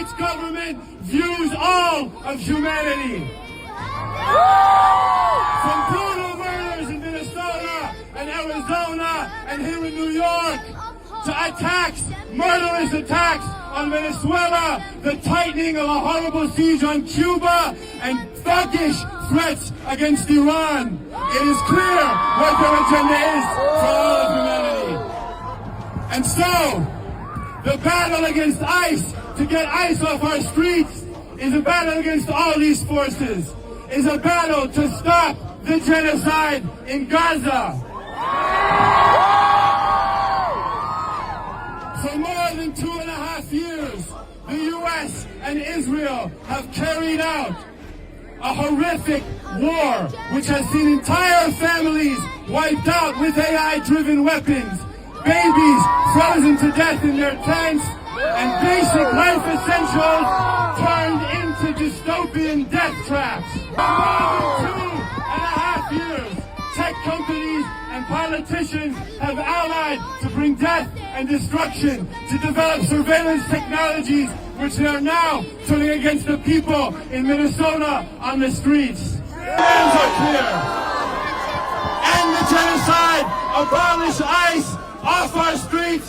States government views all of humanity. From brutal murders in Minnesota and Arizona and here in New York, to attacks, murderous attacks on Venezuela, the tightening of a horrible siege on Cuba, and thuggish threats against Iran. It is clear what their agenda is for all of humanity. And so, the battle against ICE, to get ICE off our streets, is a battle against all these forces, is a battle to stop the genocide in Gaza. For more than 2.5 years, the U.S. and Israel have carried out a horrific war which has seen entire families wiped out with AI-driven weapons, babies frozen to death in their tents, and basic life essentials turned into dystopian death traps. For more than 2.5 years, tech companies and politicians have allied to bring death and destruction, to develop surveillance technologies, which they are now turning against the people in Minnesota on the streets. Demands are clear. End the genocide, abolish ICE off our streets,